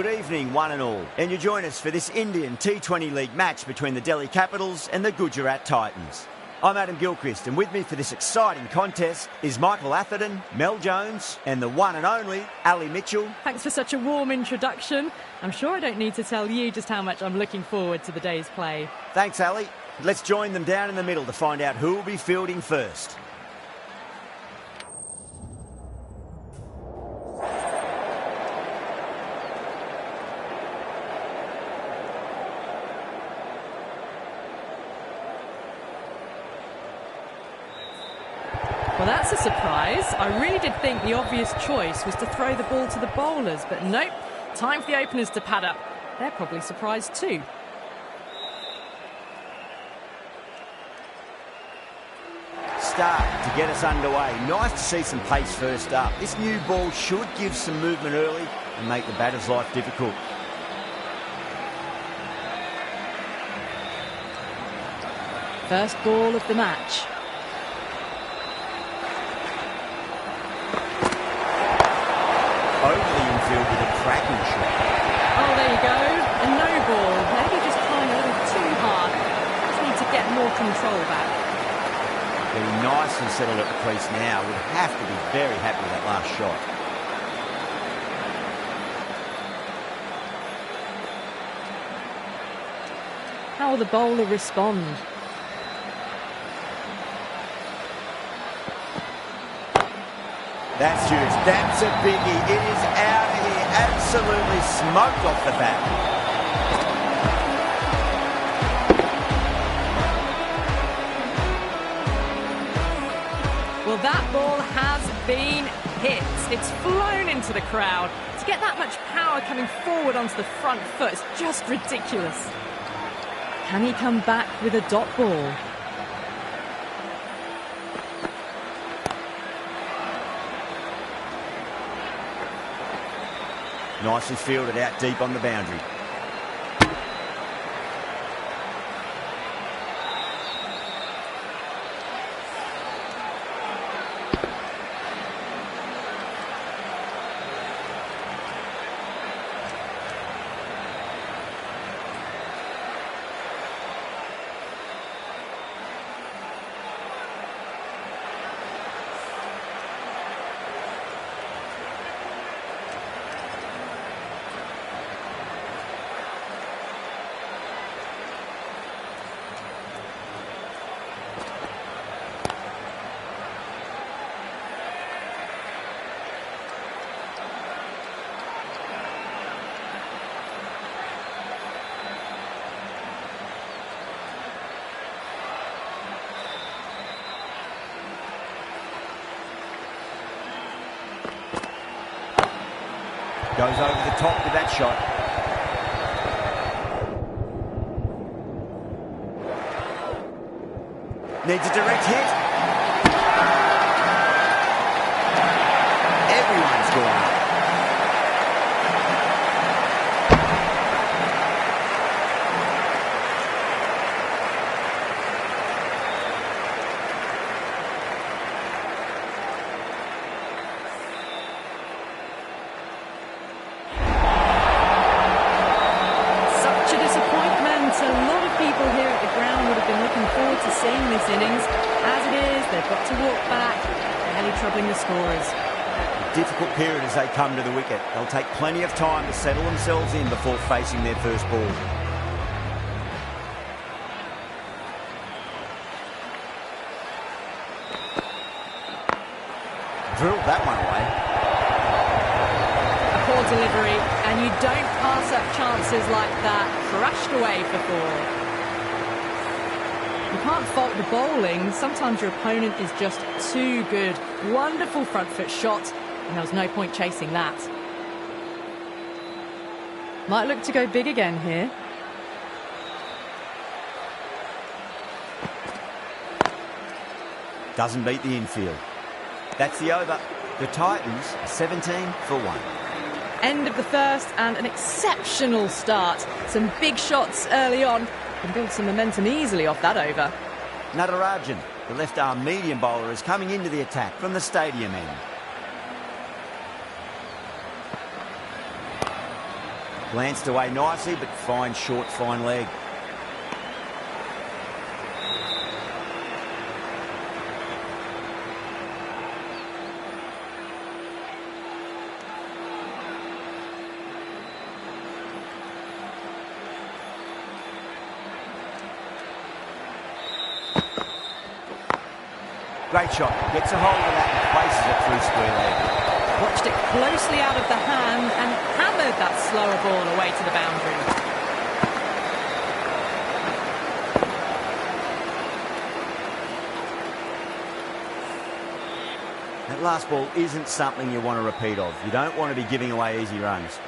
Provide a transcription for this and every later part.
good evening one and all, and you join us for this Indian T20 League match between the Delhi Capitals and the Gujrat Titans. I'm Adam Gilchrist, and with me for this exciting contest is Michael Atherton, Mel Jones and the one and only Ali Mitchell. Thanks for such a warm introduction. I'm sure I don't need to tell you just how much I'm looking forward to the day's play. Thanks, Ali. Let's join them down in the middle to find out who will be fielding first. Well, that's a surprise. I really did think the obvious choice was to throw the ball to the bowlers, but nope. Time for the openers to pad up. They're probably surprised too. Start to get us underway. Nice to see some pace first up. This new ball should give some movement early and make the batter's life difficult. First ball of the match. Over the infield with a cracking shot. Oh, there you go. A no ball. Maybe just trying a little too hard. Just need to get more control back. Getting nice and settled at the crease now. Would have to be very happy with that last shot. How will the bowler respond? That's huge. That's a biggie. It is out of here. Absolutely smoked off the bat. Well, that ball has been hit. It's flown into the crowd. To get that much power coming forward onto the front foot is just ridiculous. Can he come back with a dot ball? Nicely fielded out deep on the boundary. Goes over the top with that shot. Needs a direct hit. Everyone's gone. Seeing this innings. As it is, they've got to walk back, barely troubling the scorers. A difficult period as they come to the wicket. They'll take plenty of time to settle themselves in before facing their first ball. Drilled that one away. A poor delivery, and you don't pass up chances like that. Crushed away for four. You can't fault the bowling. Sometimes your opponent is just too good. Wonderful front foot shot, and there was no point chasing that. Might look to go big again here. Doesn't beat the infield. That's the over. The Titans are 17 for 1. End of the first, and an exceptional start. Some big shots early on. Can build some momentum easily off that over. Natarajan, the left-arm medium bowler, is coming into the attack from the stadium end. Glanced away nicely, but fine short, fine leg. Great shot. Gets a hold of that and places it through square leg. Watched it closely out of the hand and hammered that slower ball away to the boundary. That last ball isn't something you want to repeat of. You don't want to be giving away easy runs.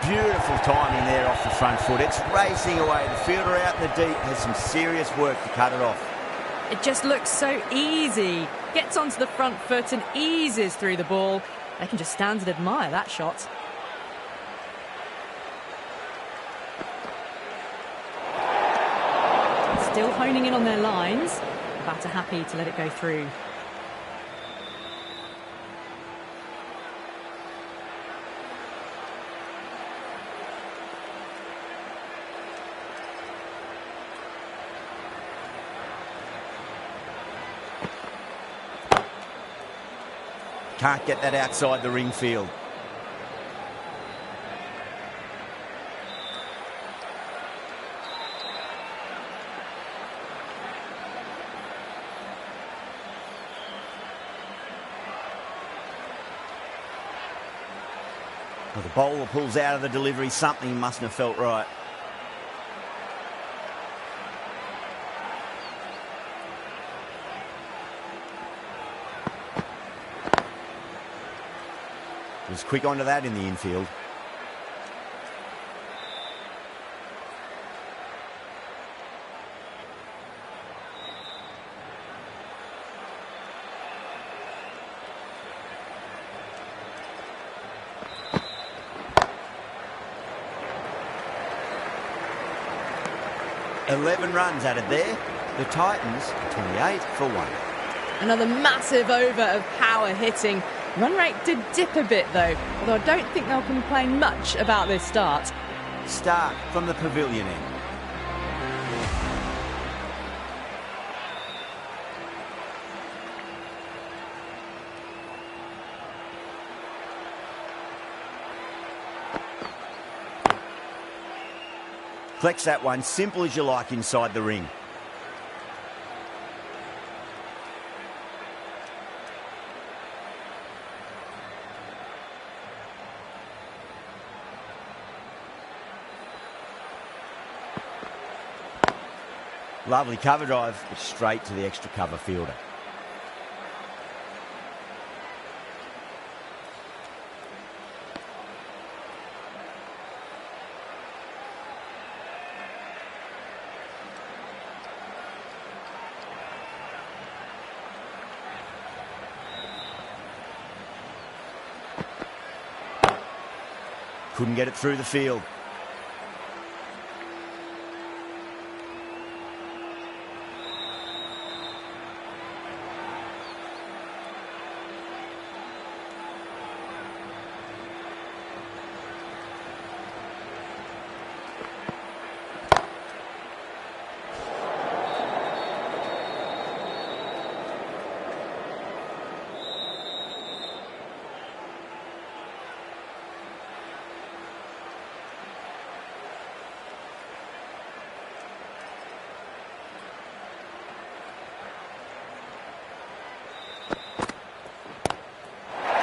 Beautiful timing there off the front foot. It's racing away. The fielder out in the deep has some serious work to cut it off. It just looks so easy. Gets onto the front foot and eases through the ball. They can just stand and admire that shot. Still honing in on their lines. The batter happy to let it go through. Can't get that outside the ring field. Well, the bowler pulls out of the delivery. Something mustn't have felt right. Was quick onto that in the infield. "11 runs added there. The Titans 28 for 1. Another massive over of power hitting. Run rate did dip a bit though, although I don't think they'll complain much about this start. Start from the pavilion end. Flex that one, simple as you like inside the ring. Lovely cover drive, but straight to the extra cover fielder. Couldn't get it through the field.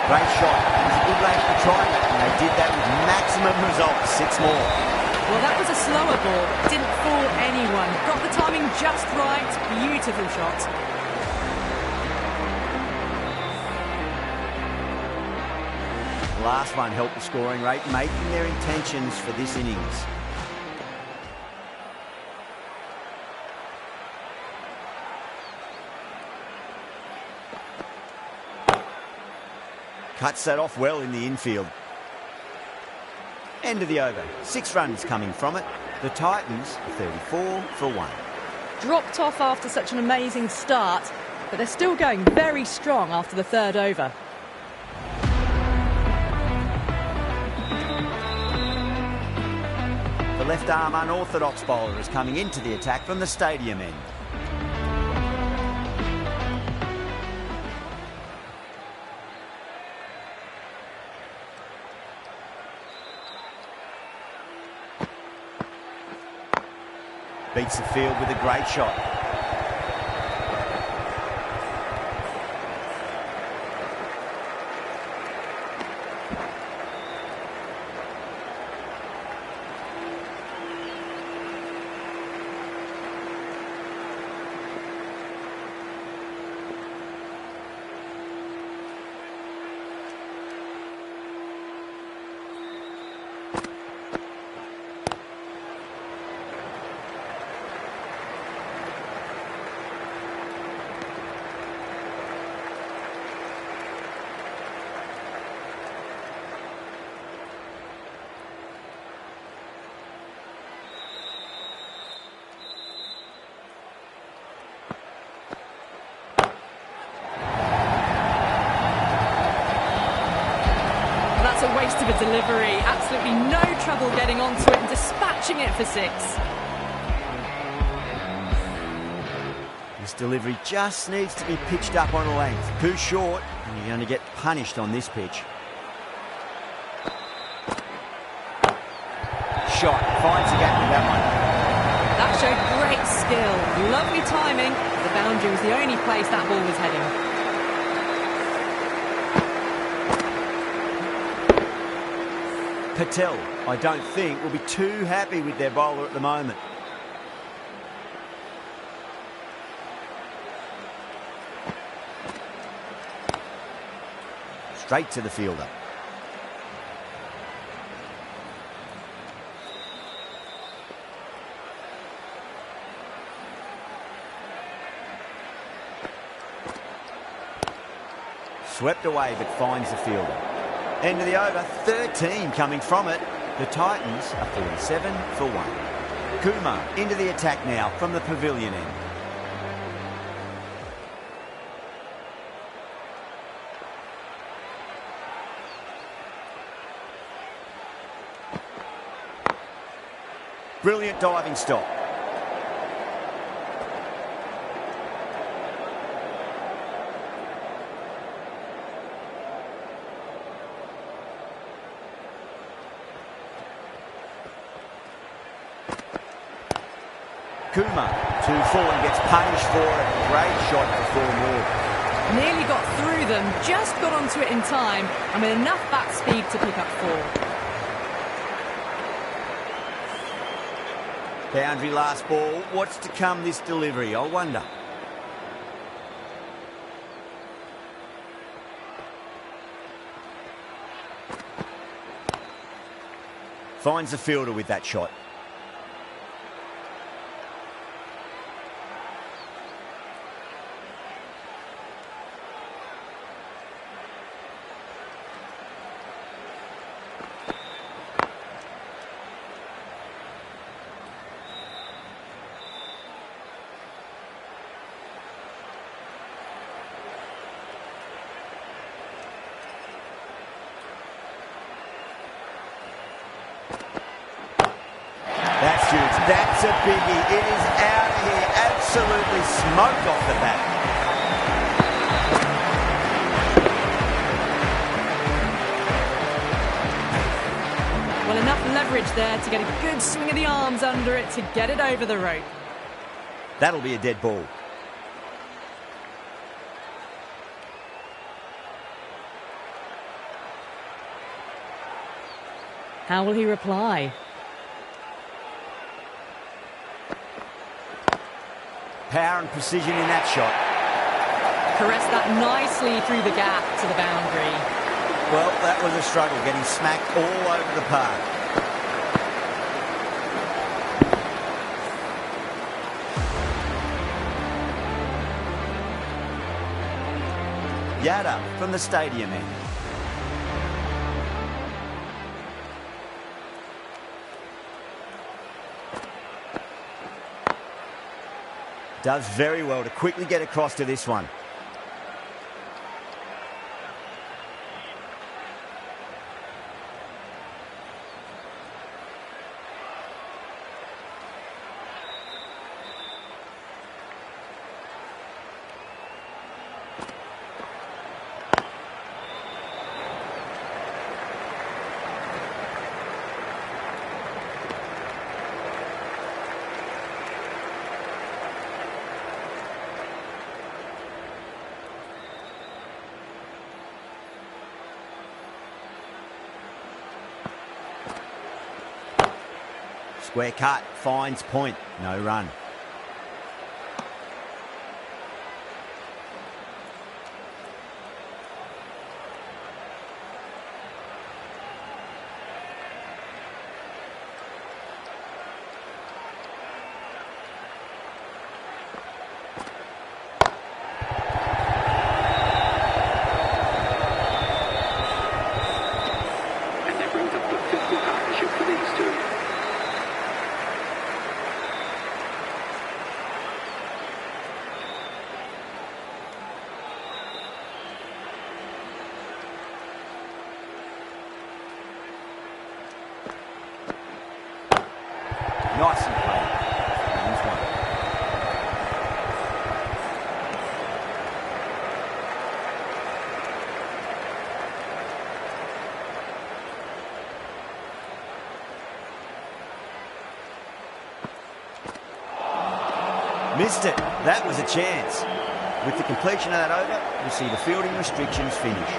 Great shot. It was a good range for trying it, and they did that with maximum results. 6 more. Well, that was a slower ball. Didn't fool anyone. Got the timing just right. Beautiful shot. The last one helped the scoring rate, making their intentions for this innings. Cuts that off well in the infield. End of the over. 6 runs coming from it. The Titans are 34 for 1. dropped off after such an amazing start, but they're still going very strong after the third over. The left-arm unorthodox bowler is coming into the attack from the stadium end. Beats the field with a great shot. That's a waste of a delivery. Absolutely no trouble getting onto it and dispatching it for 6. This delivery just needs to be pitched up on a length. Too short, and you're going to get punished on this pitch. Shot. Finds the gap with that one. That showed great skill. Lovely timing. The boundary was the only place that ball was heading. Patel, I don't think, will be too happy with their bowler at the moment. Straight to the fielder. Swept away but finds the fielder. End of the over, 13 coming from it. The Titans are 47 for 1. Kumar into the attack now from the pavilion end. Brilliant diving stop. Kumar, 2-4 and gets punished for it. Great shot for 4 more. Nearly got through them, just got onto it in time, and with enough bat speed to pick up 4. Boundary last ball. What's to come this delivery, I wonder. Finds the fielder with that shot. That's huge. That's a biggie. It is out of here. Absolutely smoked off the bat. Well, enough leverage there to get a good swing of the arms under it to get it over the rope. That'll be a dead ball. How will he reply? Power and precision in that shot. Caressed that nicely through the gap to the boundary. Well, that was a struggle, getting smacked all over the park. Yada from the stadium end. Does very well to quickly get across to this one. Square cut, finds point, no run. And that brings up the 50 partnership for these two. Nicely played. Wins one. Missed it. That was a chance. With the completion of that over, we'll see the fielding restrictions finish.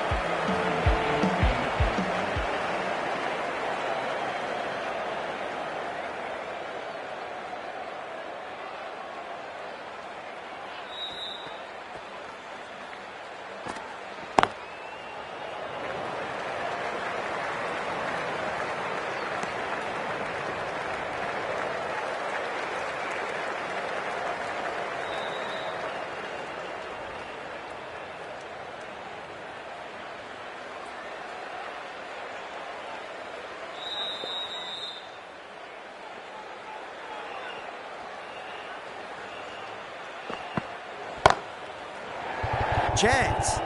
Chance.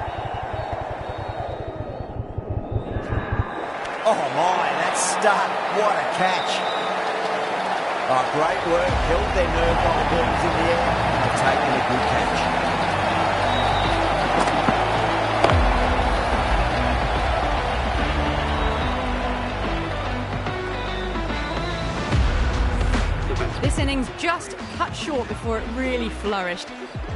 Oh my, that's stuck. What a catch. Oh, great work. Held their nerve while the ball was in the air. They've taken a good catch. This innings just cut short before it really flourished.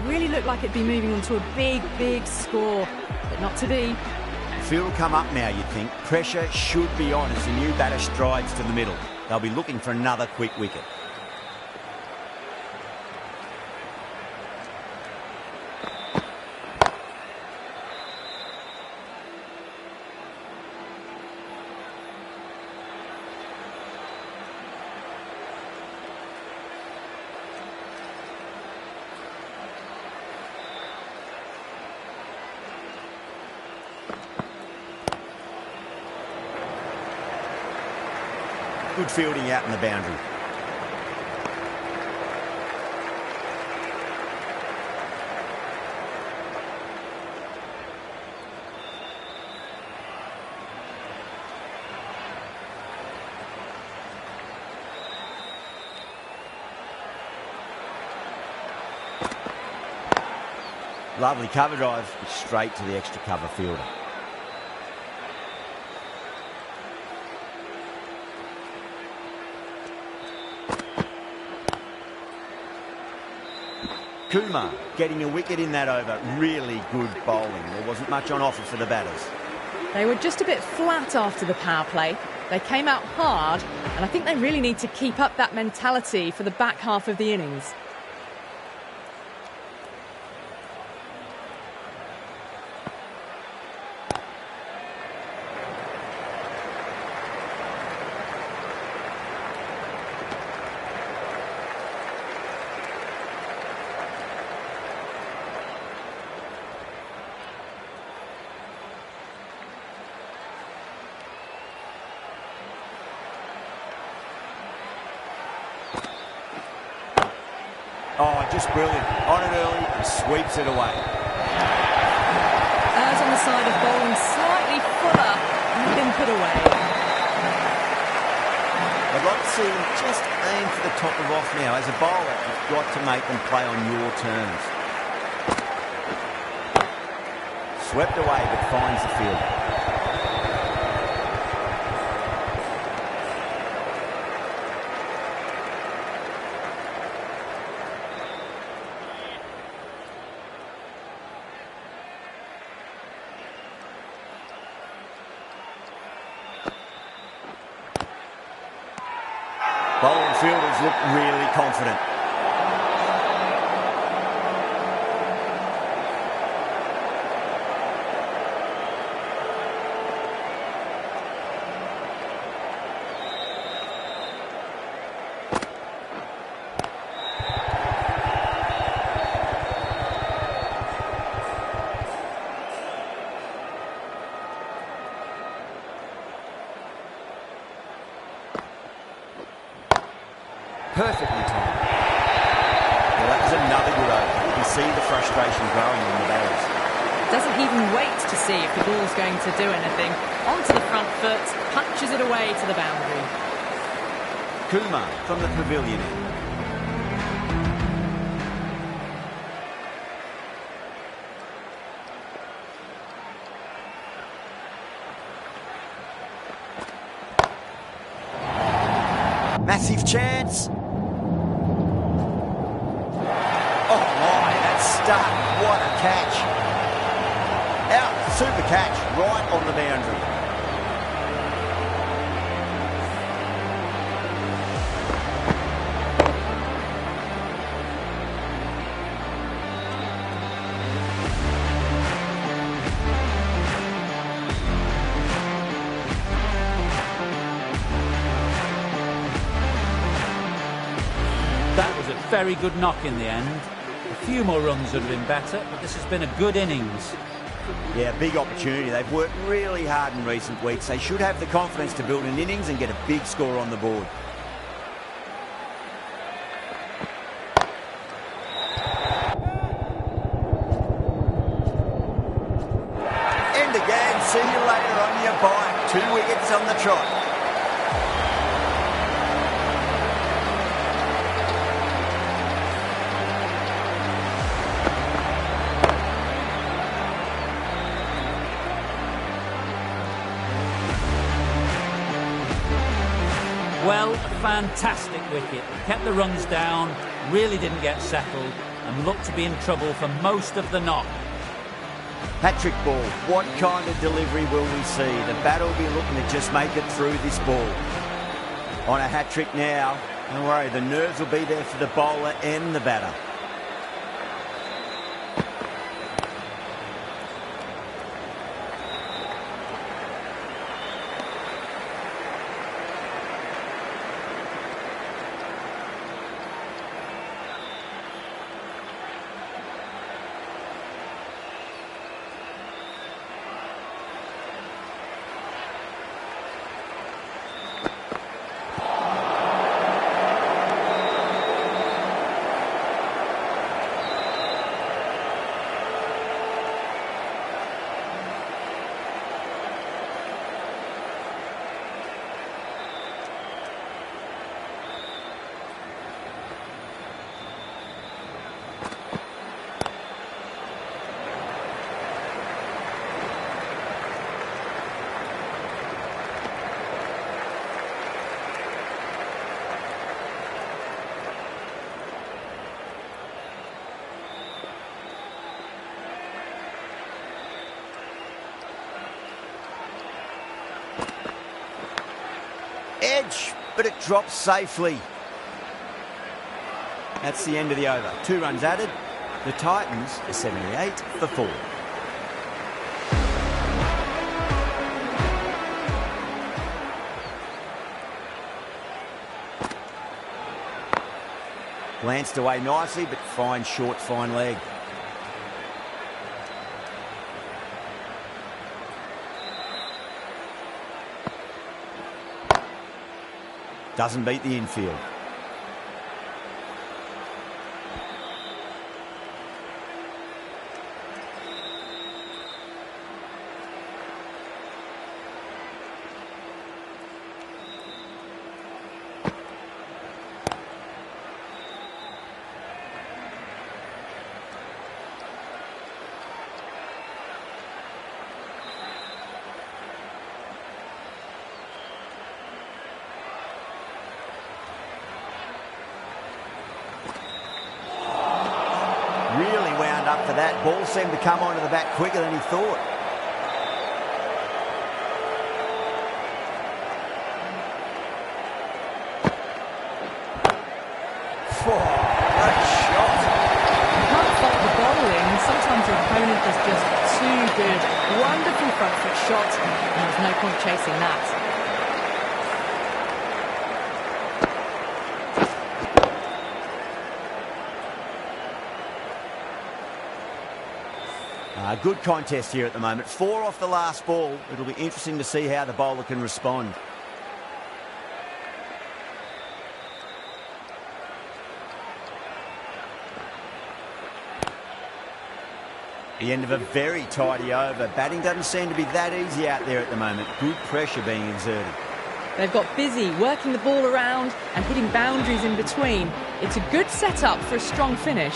Really looked like it'd be moving on to a big, big score, but not to be. Field will come up now, you'd think. Pressure should be on as the new batter strides to the middle. They'll be looking for another quick wicket. Good fielding out in the boundary. Lovely cover drive, straight to the extra cover fielder. Kumar getting a wicket in that over. Really good bowling. There wasn't much on offer for the batters. They were just a bit flat after the power play. They came out hard, and I think they really need to keep up that mentality for the back half of the innings. Oh, just brilliant. On it early and sweeps it away. As on the side of bowling, slightly fuller and been put away. I'd like to see them just aim for the top of off now. As a bowler, you've got to make them play on your terms. Swept away, but finds the field. Bowling fielders look really confident. Perfectly timed. Well, that was another good over. You can see the frustration growing in the batters. Doesn't even wait to see if the ball's going to do anything. Onto the front foot, punches it away to the boundary. Kumar from the pavilion end. Massive chance. Oh my, that's stuck. What a catch. Out, super catch, right on the boundary. That was a very good knock in the end. A few more runs would have been better, but this has been a good innings. Yeah, big opportunity. They've worked really hard in recent weeks. They should have the confidence to build an innings and get a big score on the board. End again. See you later on your bike. 2 wickets on the trot. Well, a fantastic wicket. Kept the runs down, really didn't get settled, and looked to be in trouble for most of the knock. Hat-trick ball. What kind of delivery will we see? The batter will be looking to just make it through this ball. On a hat-trick now. Don't worry, the nerves will be there for the bowler and the batter. Edge, but it drops safely. That's the end of the over. 2 runs added. The Titans are 78 for 4. Glanced away nicely, but fine short, fine leg. Doesn't beat the infield. Really wound up for that. Ball seemed to come onto the back quicker than he thought. Great shot. You can't fault the bowling. Sometimes your opponent is just too good. Wonderful front foot shot, and there's no point chasing that. Good contest here at the moment. 4 off the last ball. It'll be interesting to see how the bowler can respond. The end of a very tidy over. Batting doesn't seem to be that easy out there at the moment. Good pressure being exerted. They've got busy working the ball around and hitting boundaries in between. It's a good setup for a strong finish.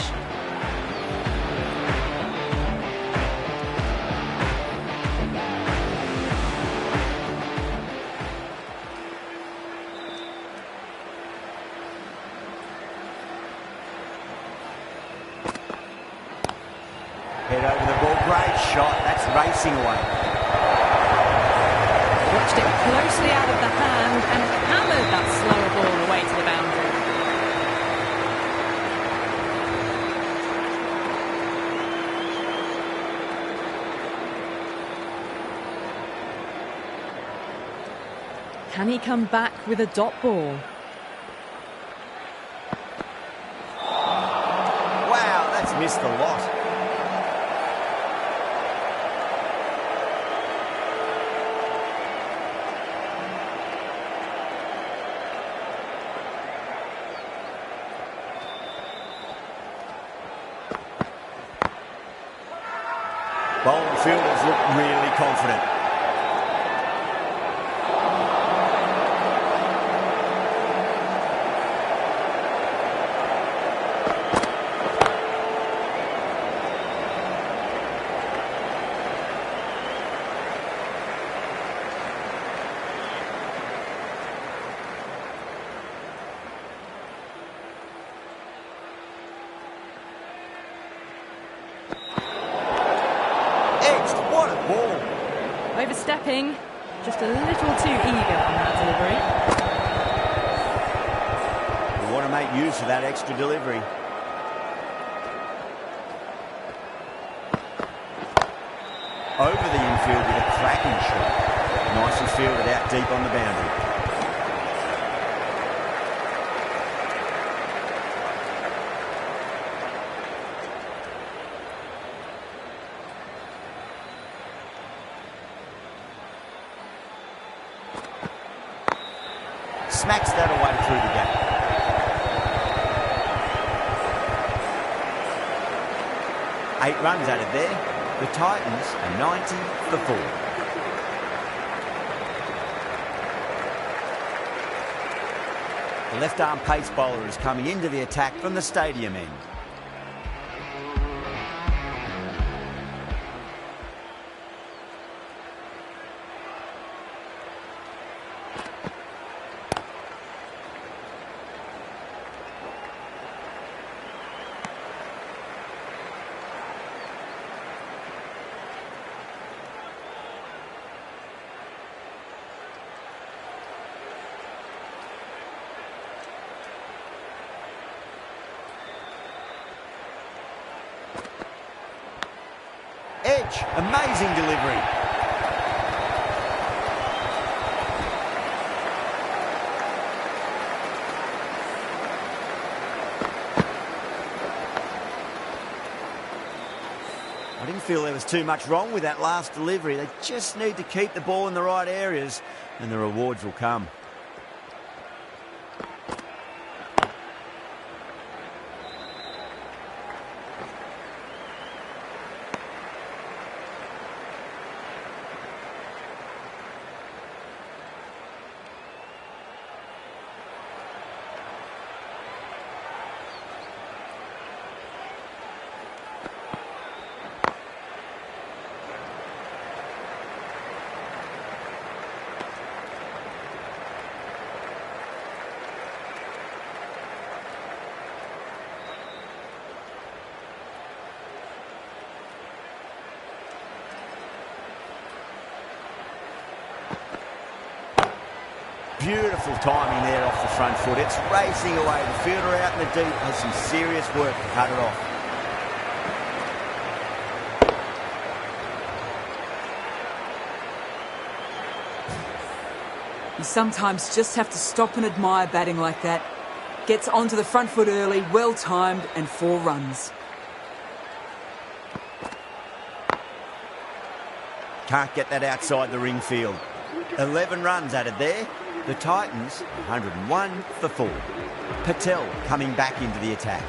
Head over the ball. Great shot. That's racing away. Watched it closely out of the hand and hammered that slower ball away to the boundary. Can he come back with a dot ball? Wow, that's missed a lot. Bowling fielders look really confident. Overstepping, just a little too eager on that delivery. You want to make use of that extra delivery. Over the infield with a cracking shot. Nicely fielded out deep on the boundary. Smacks that away through the gap. Eight runs added there. The Titans are 90 for 4. The left-arm pace bowler is coming into the attack from the stadium end. Edge, amazing delivery. I didn't feel there was too much wrong with that last delivery. They just need to keep the ball in the right areas and the rewards will come. Beautiful timing there off the front foot. It's racing away. The fielder out in the deep has some serious work to cut it off. You sometimes just have to stop and admire batting like that. Gets onto the front foot early, well timed, and 4 runs. Can't get that outside the ring field. 11 runs added there. The Titans, 101 for 4. Patel coming back into the attack.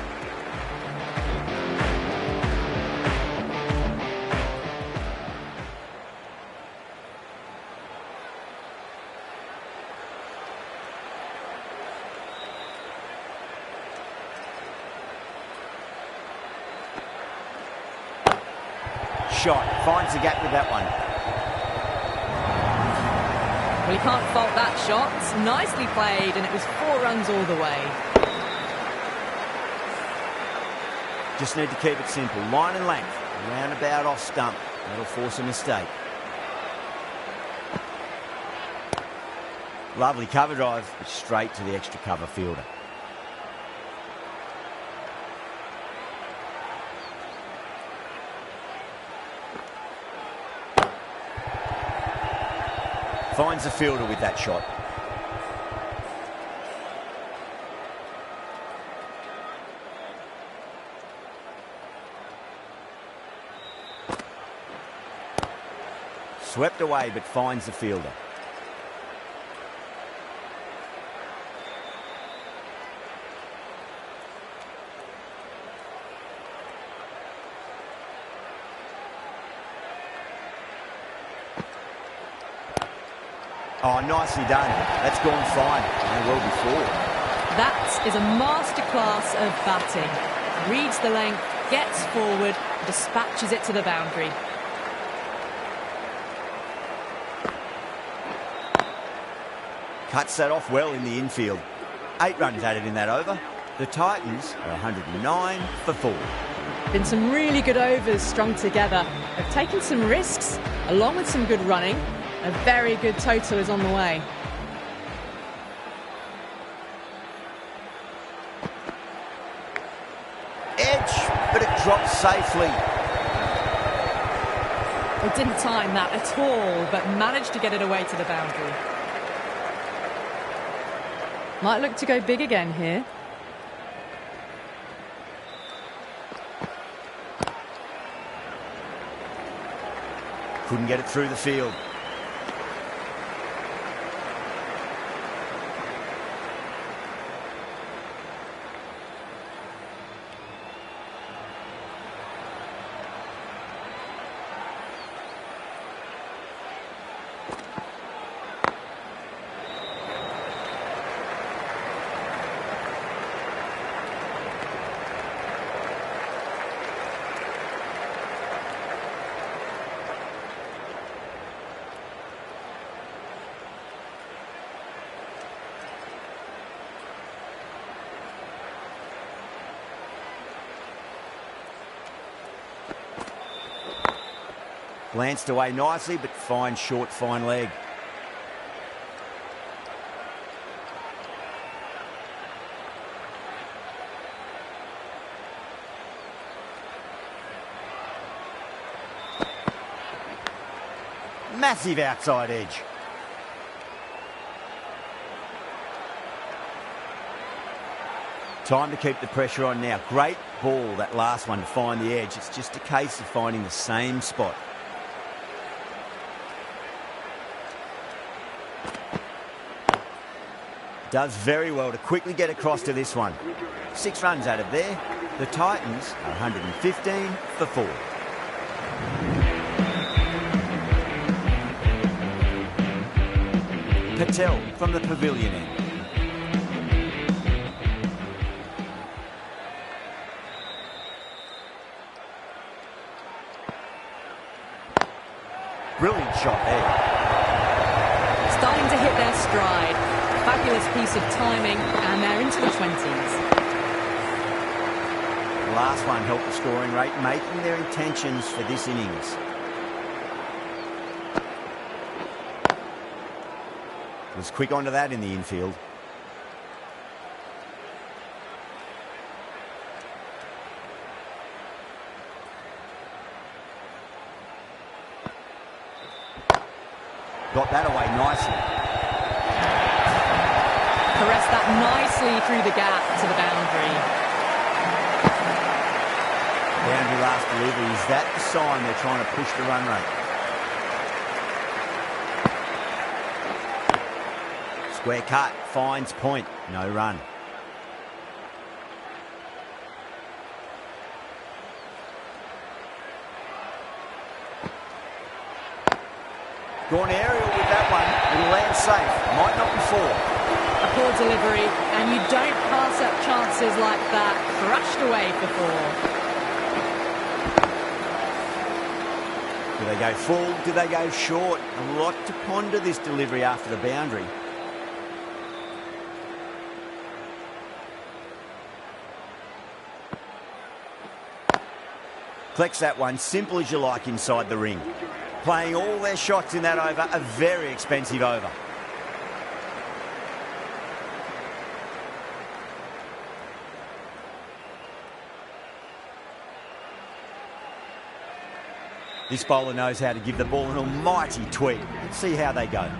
Shot, finds the gap with that one. Well, you can't fault that shot. It's nicely played, and it was 4 runs all the way. Just need to keep it simple. Line and length, roundabout off stump. That'll force a mistake. Lovely cover drive, but straight to the extra cover fielder. Finds the fielder with that shot. Swept away, but finds the fielder. Oh, nicely done. That's gone fine. And well before. That is a masterclass of batting. Reads the length, gets forward, dispatches it to the boundary. Cuts that off well in the infield. 8 runs added in that over. The Titans are 109 for 4. Been some really good overs strung together. They've taken some risks, along with some good running. A very good total is on the way. Edge, but it drops safely. They didn't time that at all, but managed to get it away to the boundary. Might look to go big again here. Couldn't get it through the field. Glanced away nicely, but fine short, fine leg. Massive outside edge. Time to keep the pressure on now. Great ball, that last one, to find the edge. It's just a case of finding the same spot. Does very well to quickly get across to this one. 6 runs added there. The Titans are 115 for 4. Patel from the pavilion end. Brilliant shot there. Starting to hit their stride. Fabulous piece of timing, and they're into the 20s. The last one helped the scoring rate, making their intentions for this innings. Was quick onto that in the infield. Got that away nicely. Caressed that nicely through the gap to the boundary. Boundary last delivery. Is that the sign they're trying to push the run rate? Square cut, finds point, no run. Gone aerial with that one. It'll land safe. Might not be four. A poor delivery, and you don't pass up chances like that. Crushed away for four. Do they go full? Do they go short? A lot to ponder this delivery after the boundary. Collects that one, simple as you like inside the ring. Playing all their shots in that over, a very expensive over. This bowler knows how to give the ball an almighty tweak. Let's see how they go.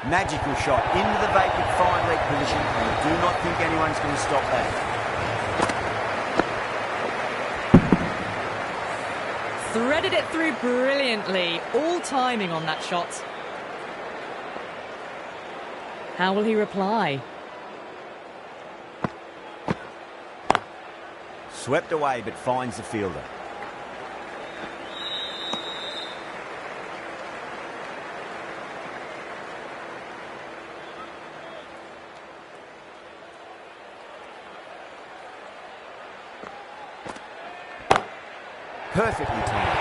Magical shot into the vacant fine leg position, and I do not think anyone's going to stop that. Threaded it through brilliantly, all timing on that shot. How will he reply? Swept away, but finds the fielder. Perfectly timed.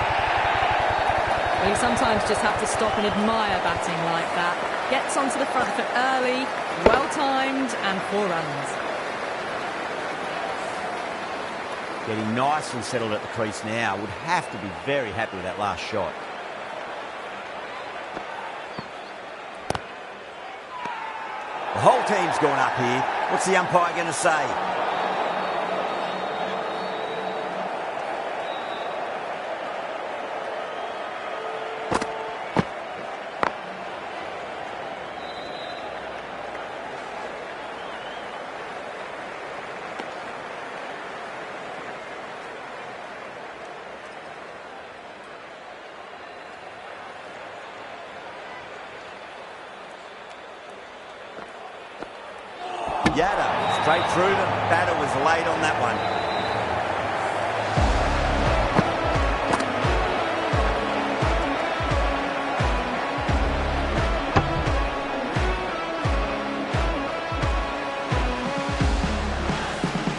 Well, you sometimes just have to stop and admire batting like that. Gets onto the front foot early, well timed, and 4 runs. Getting nicely settled at the crease now. Would have to be very happy with that last shot. The whole team's gone up here. What's the umpire going to say? Yada, straight through them. Batter was late on that one.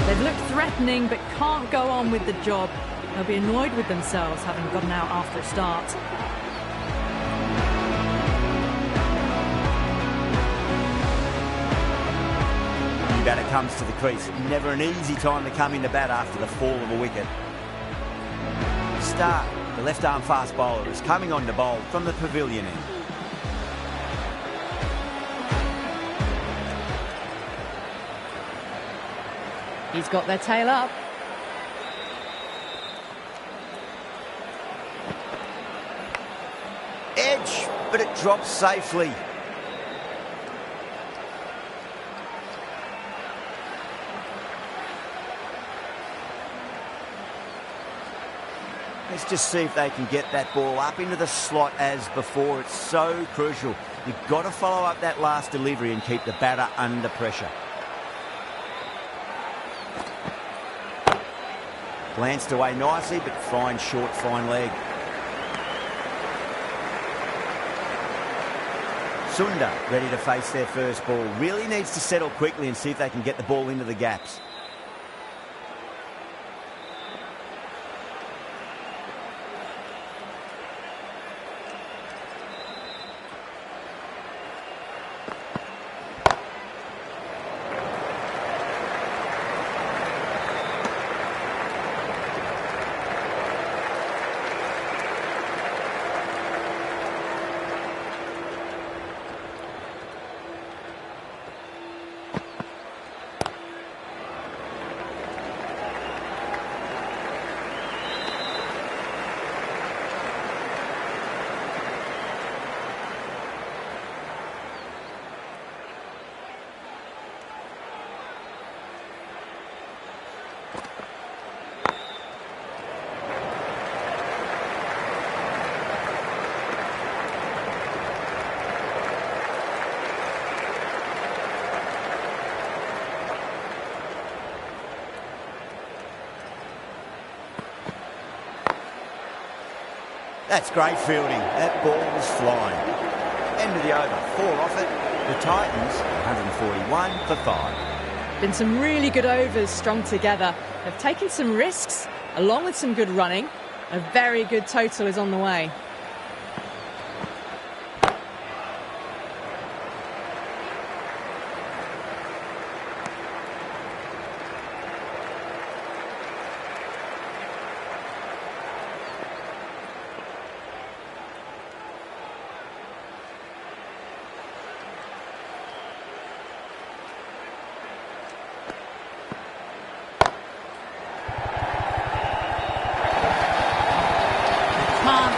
They've looked threatening but can't go on with the job. They'll be annoyed with themselves having gotten out after a start. Batter comes to the crease. Never an easy time to come into bat after the fall of a wicket. Stark, the left-arm fast bowler, is coming on to bowl from the pavilion end. He's got their tail up. Edge, but it drops safely. Let's just see if they can get that ball up into the slot as before. It's so crucial. You've got to follow up that last delivery and keep the batter under pressure. Glanced away nicely, but fine short, fine leg. Sunda ready to face their first ball. Really needs to settle quickly and see if they can get the ball into the gaps. That's great fielding. That ball was flying. End of the over. 4 off it. The Titans, 141 for 5. Been some really good overs strung together. They've taken some risks, along with some good running. A very good total is on the way.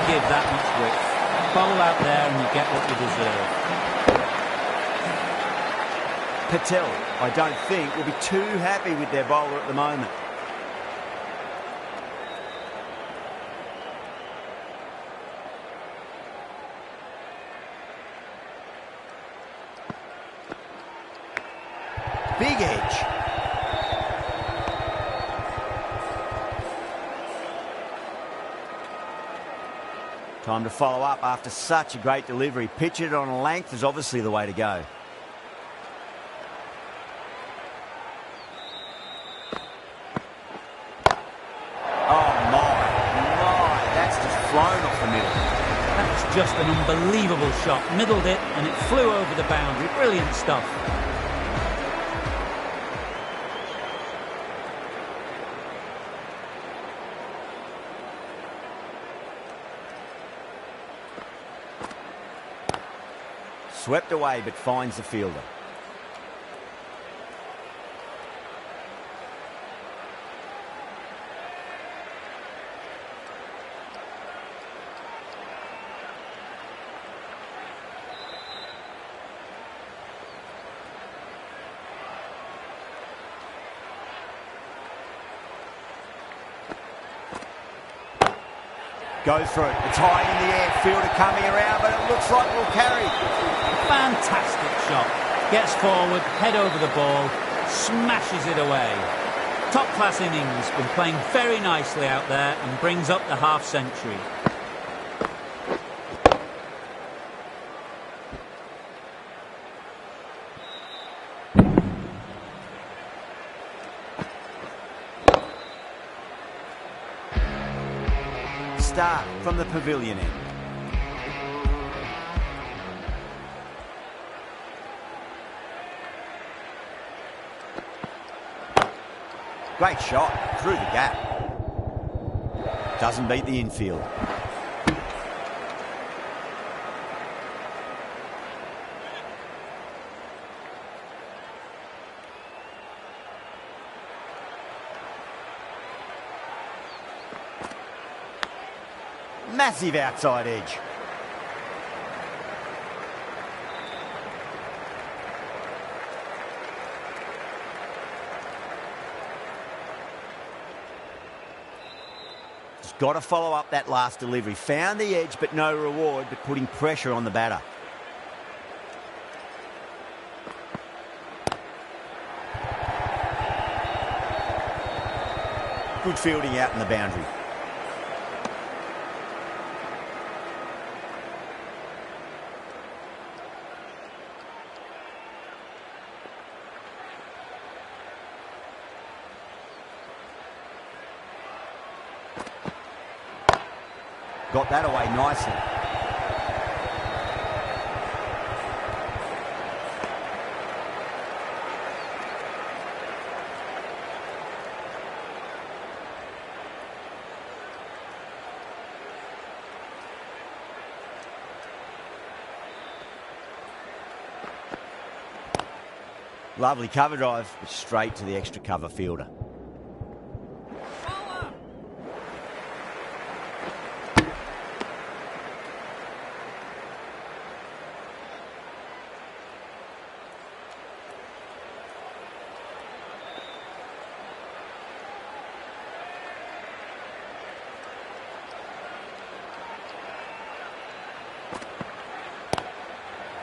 Give that much width. Bowl out there and you get what you deserve. Patel, I don't think, will be too happy with their bowler at the moment. Big edge. Time to follow up after such a great delivery. Pitch it on a length is obviously the way to go. Oh my, that's just flown off the middle. That's just an unbelievable shot. Middled it and it flew over the boundary. Brilliant stuff. Swept away but finds the fielder. Go for it. It's high in the air. Fielder coming around, but it looks like we'll carry. Fantastic shot. Gets forward, head over the ball, smashes it away. Top-class innings. Been playing very nicely out there and brings up the half-century. Start from the pavilion end. Great shot through the gap. Doesn't beat the infield. Massive outside edge. Just got to follow up that last delivery. Found the edge, but no reward, but putting pressure on the batter. Good fielding out in the boundary. Got that away nicely. Lovely cover drive, but straight to the extra cover fielder.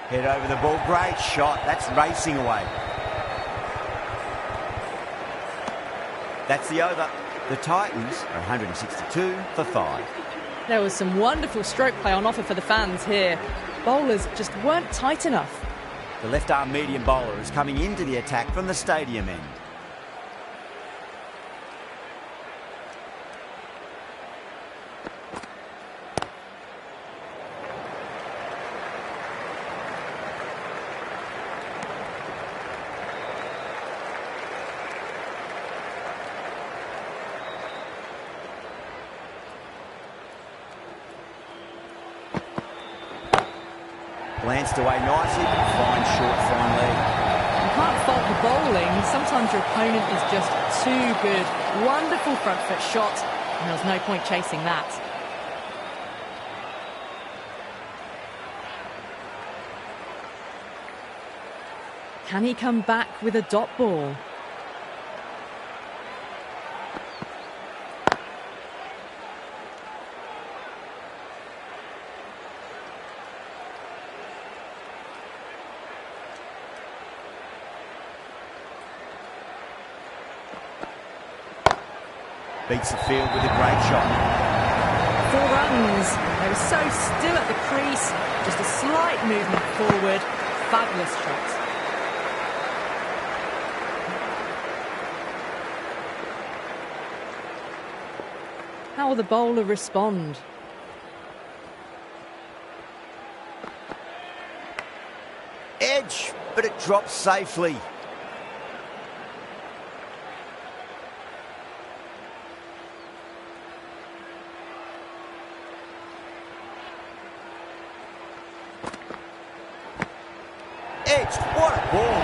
Head over the ball, great shot. That's racing away. That's the over. The Titans are 162 for 5. There was some wonderful stroke play on offer for the fans here. Bowlers just weren't tight enough. The left-arm medium bowler is coming into the attack from the stadium end. Glanced away nicely, but fine short fine leg. You can't fault the bowling. Sometimes your opponent is just too good. Wonderful front foot shot, and there was no point chasing that. Can he come back with a dot ball? Beats the field with a great shot. 4 runs. They were so still at the crease. Just a slight movement forward. Fabulous shot. How will the bowler respond? Edge, but it drops safely. Edge, what a ball.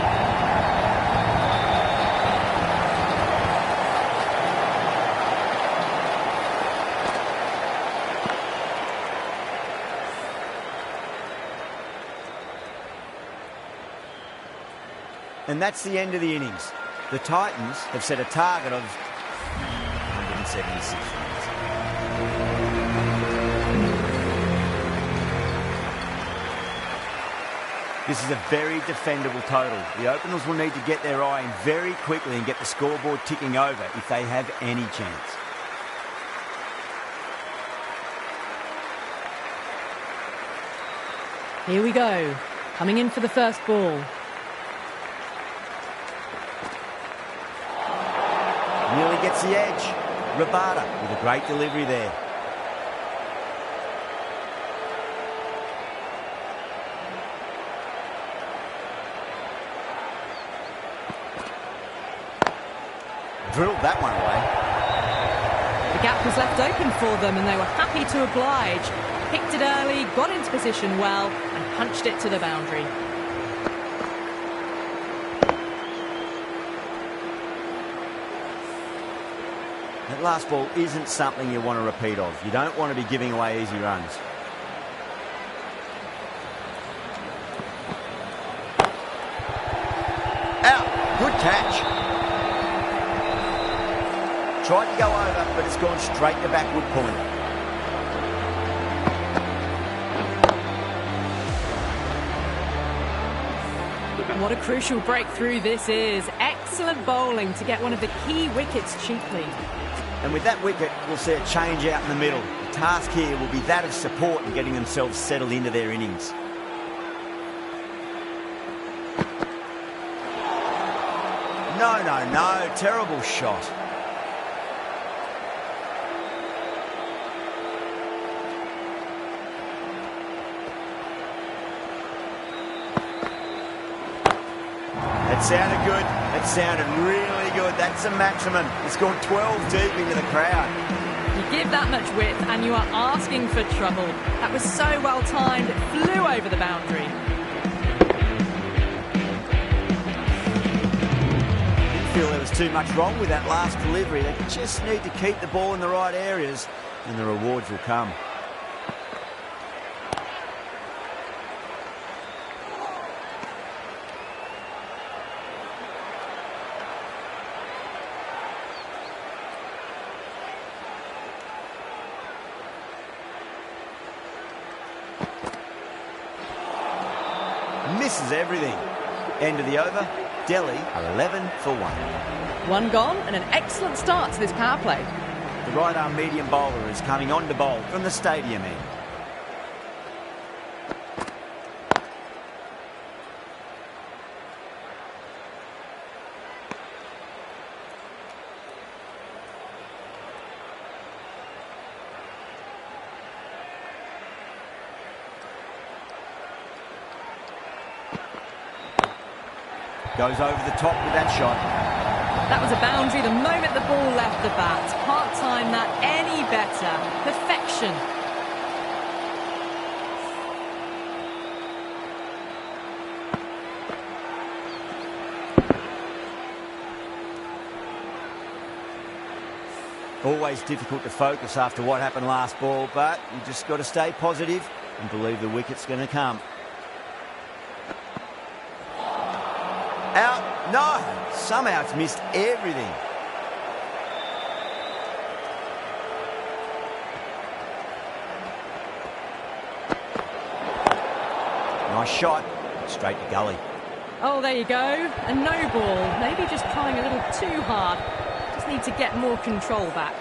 And that's the end of the innings. The Titans have set a target of 176 runs. This is a very defendable total. The openers will need to get their eye in very quickly and get the scoreboard ticking over if they have any chance. Here we go. Coming in for the first ball. Nearly gets the edge. Rabada with a great delivery there. Drilled that one away. The gap was left open for them and they were happy to oblige. Picked it early, got into position well and punched it to the boundary. That last ball isn't something you want to repeat of. You don't want to be giving away easy runs. Out. Good catch. Tried to go over, but it's gone straight to backward point. What a crucial breakthrough this is. Excellent bowling to get one of the key wickets cheaply. And with that wicket, we'll see a change out in the middle. The task here will be that of support and getting themselves settled into their innings. No. Terrible shot. It sounded good. It sounded really good. That's the maximum. It's gone 12 deep into the crowd. You give that much width and you are asking for trouble. That was so well timed. It flew over the boundary. Didn't feel there was too much wrong with that last delivery. They just need to keep the ball in the right areas and the rewards will come. Misses everything. End of the over. Delhi are 11 for 1. One gone and an excellent start to this power play. The right-arm medium bowler is coming on to bowl from the stadium end. Goes over the top with that shot. That was a boundary the moment the ball left the bat. Can't time that any better. Perfection. Always difficult to focus after what happened last ball, but you just got to stay positive and believe the wicket's going to come. Out. No! Somehow it's missed everything. Nice shot. Straight to gully. Oh, there you go. A no ball. Maybe just trying a little too hard. Just need to get more control back.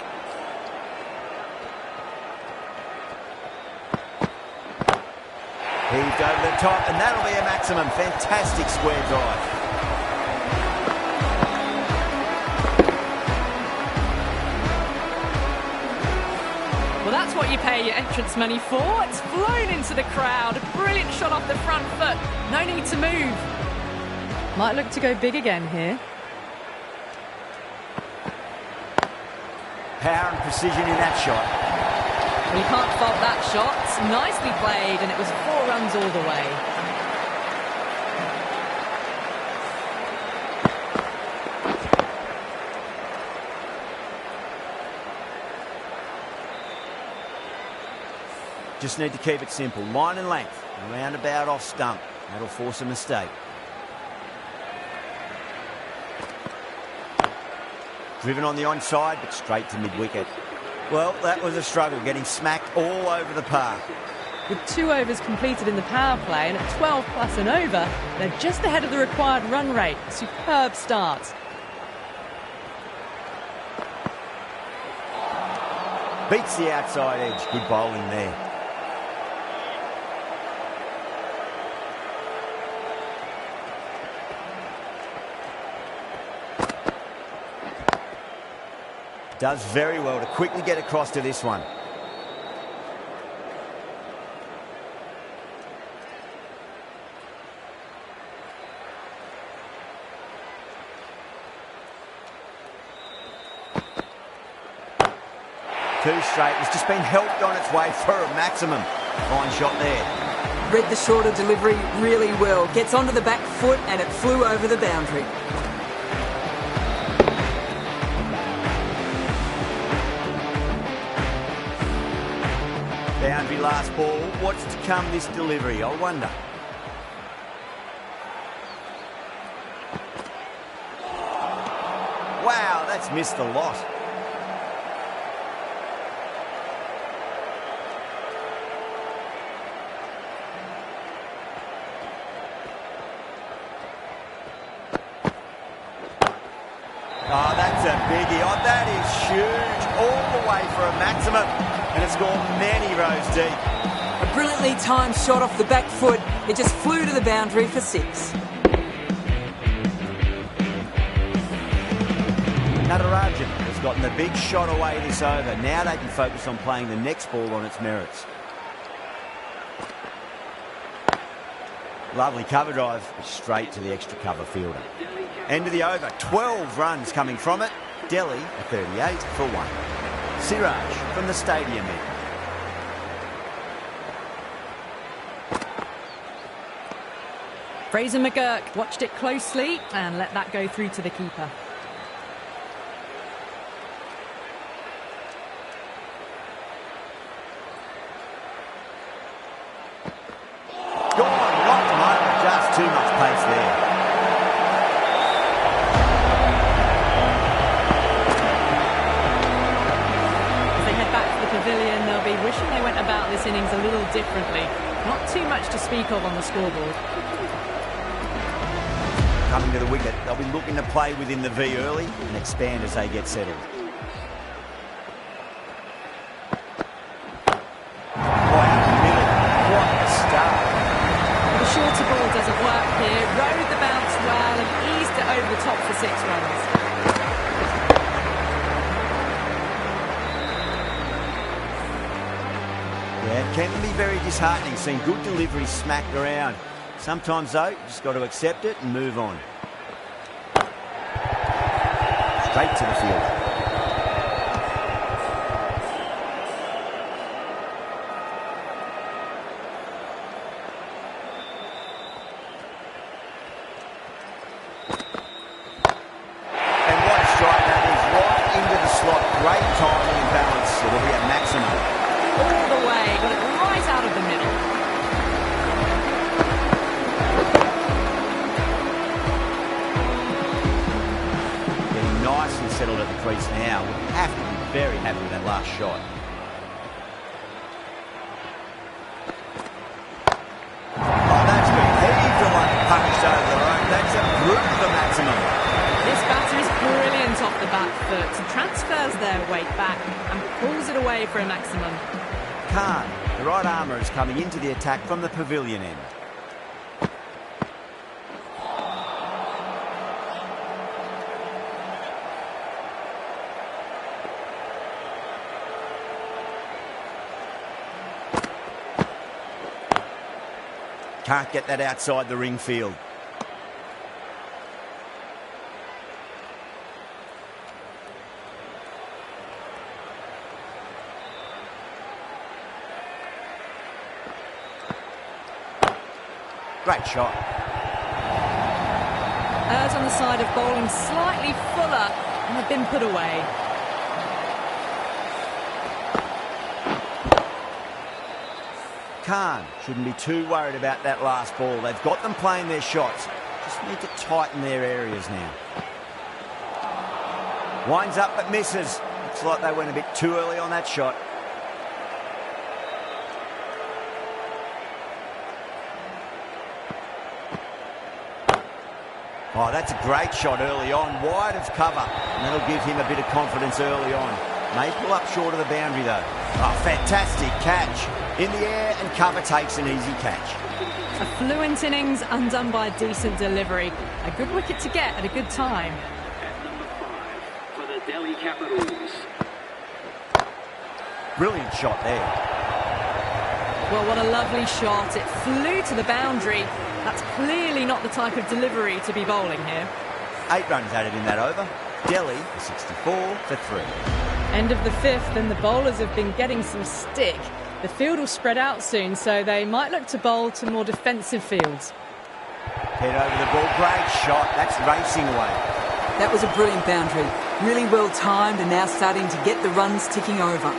Heaved over the top, and that'll be a maximum. Fantastic square drive. Well, that's what you pay your entrance money for. It's flown into the crowd. A brilliant shot off the front foot. No need to move. Might look to go big again here. Power and precision in that shot. Well, you can't fault that shot. Nicely played, and it was 4 runs all the way. Just need to keep it simple. Line and length. Roundabout off stump. That'll force a mistake. Driven on the onside, but straight to mid-wicket. Well, that was a struggle, getting smacked all over the park. With 2 overs completed in the power play and at 12 plus and over, they're just ahead of the required run rate. Superb start. Beats the outside edge. Good bowling there. Does very well to quickly get across to this one. Too straight. It's just been helped on its way for a maximum. Fine shot there. Read the shorter delivery really well. Gets onto the back foot and it flew over the boundary. Boundary last ball. What's to come this delivery, I wonder. Wow, that's missed a lot. Oh, that's a biggie. Oh, that is huge. All the way for a maximum. And it's gone many rows deep. A brilliantly timed shot off the back foot. It just flew to the boundary for 6. Natarajan has gotten the big shot away this over. Now they can focus on playing the next ball on its merits. Lovely cover drive, straight to the extra cover fielder. End of the over, 12 runs coming from it. Delhi, a 38 for 1. Siraj from the stadium end. Fraser McGurk watched it closely and let that go through to the keeper. Gone, knocked him over, just too much pace there. Pavilion, they'll be wishing they went about this innings a little differently. Not too much to speak of on the scoreboard. Coming to the wicket, they'll be looking to play within the V early and expand as they get settled. runs. Yeah, it can be very disheartening seeing good deliveries smacked around. Sometimes, though, you just got to accept it and move on. Straight to the field. And what a strike that is, right into the slot. Great timing and balance. It'll be a maximum. All the way, got it right out of the middle. Getting nice and settled at the crease now. Would have to be very happy with that last shot. Oh, that's been heaved away, punched over the rope. That's approved the maximum. This batter is brilliant off the back foot. Transfers their weight back and pulls it away for a maximum. Khan, the right armour, is coming into the attack from the pavilion end. Can't get that outside the ring field. Great shot. Errs on the side of bowling slightly fuller and have been put away. Khan shouldn't be too worried about that last ball. They've got them playing their shots. Just need to tighten their areas now. Winds up but misses. Looks like they went a bit too early on that shot. Oh, that's a great shot early on, wide of cover, and that'll give him a bit of confidence early on. May pull up short of the boundary though. Oh, fantastic catch. In the air and cover takes an easy catch. A fluent innings undone by a decent delivery. A good wicket to get at a good time. At number 5 for the Delhi Capitals. Brilliant shot there. Well, what a lovely shot. It flew to the boundary. That's clearly not the type of delivery to be bowling here. 8 runs added in that over. Delhi 64 for 3. End of the 5th and the bowlers have been getting some stick. The field will spread out soon, so they might look to bowl to more defensive fields. Head over the ball, great shot. That's racing away. That was a brilliant boundary. Really well timed and now starting to get the runs ticking over.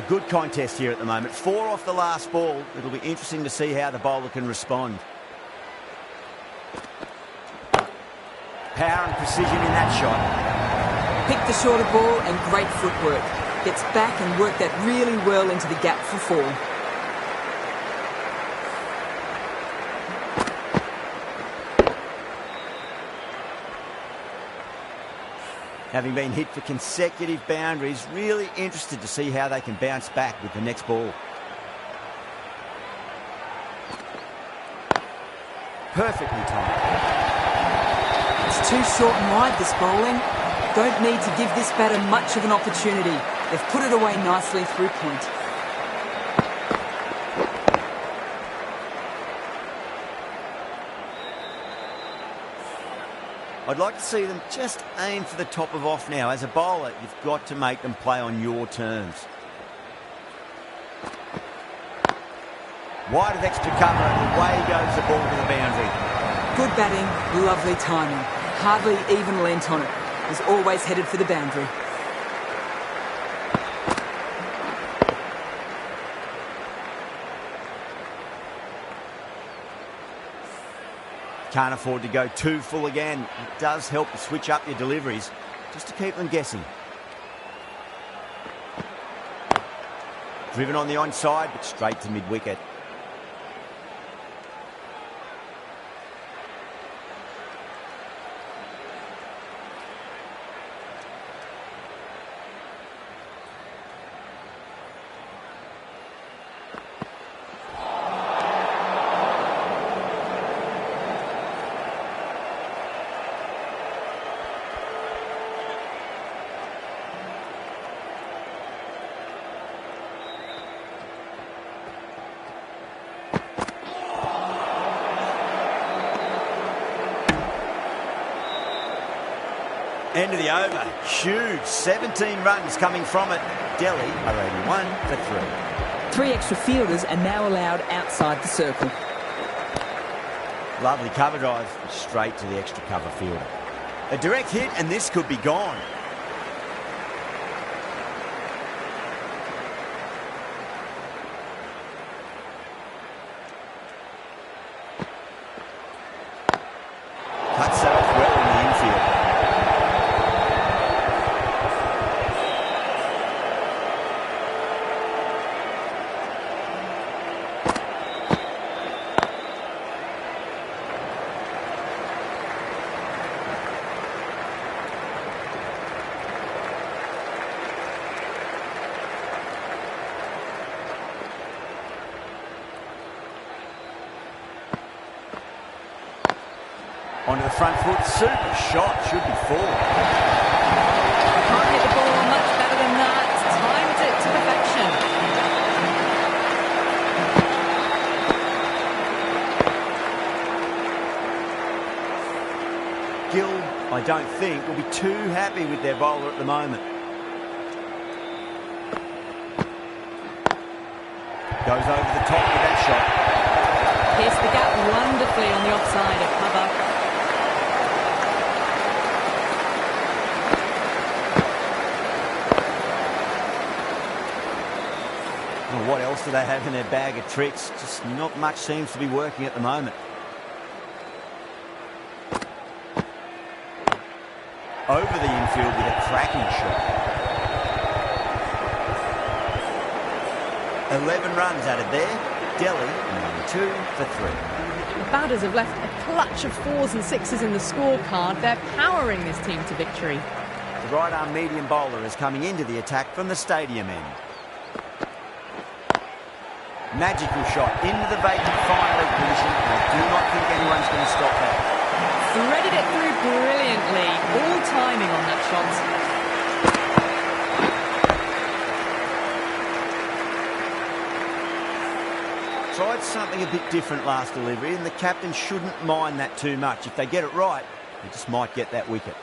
Good contest here at the moment. 4 off the last ball. It'll be interesting to see how the bowler can respond. Power and precision in that shot. Picked the shorter ball and great footwork. Gets back and worked that really well into the gap for 4. Having been hit for consecutive boundaries, really interested to see how they can bounce back with the next ball. Perfectly timed. It's too short and wide, this bowling. Don't need to give this batter much of an opportunity. They've put it away nicely through point. I'd like to see them just aim for the top of off now. As a bowler, you've got to make them play on your terms. Wide of extra cover and away goes the ball to the boundary. Good batting, lovely timing. Hardly even lent on it. Was always headed for the boundary. Can't afford to go too full again. It does help to switch up your deliveries, just to keep them guessing. Driven on the onside, but straight to mid-wicket. End of the over. Huge. 17 runs coming from it. Delhi are 81 for 3. 3 extra fielders are now allowed outside the circle. Lovely cover drive. Straight to the extra cover fielder. A direct hit and this could be gone. Cuts that off well in the infield. Onto the front foot, super shot, should be 4. Can't hit the ball much better than that. Timed it to perfection. Gill, I don't think, will be too happy with their bowler at the moment. Goes over the top with that shot. Pierced the gap wonderfully on the offside of cover. Well, what else do they have in their bag of tricks? Just not much seems to be working at the moment. Over the infield with a cracking shot. 11 runs added there. Delhi, 92 for 3. The batters have left a clutch of 4s and 6s in the scorecard. They're powering this team to victory. The right-arm medium bowler is coming into the attack from the stadium end. Magical shot into the vacant final position. I do not think anyone's going to stop that. Threaded it through brilliantly. All timing on that shot. Tried something a bit different last delivery, and the captain shouldn't mind that too much. If they get it right, they just might get that wicket.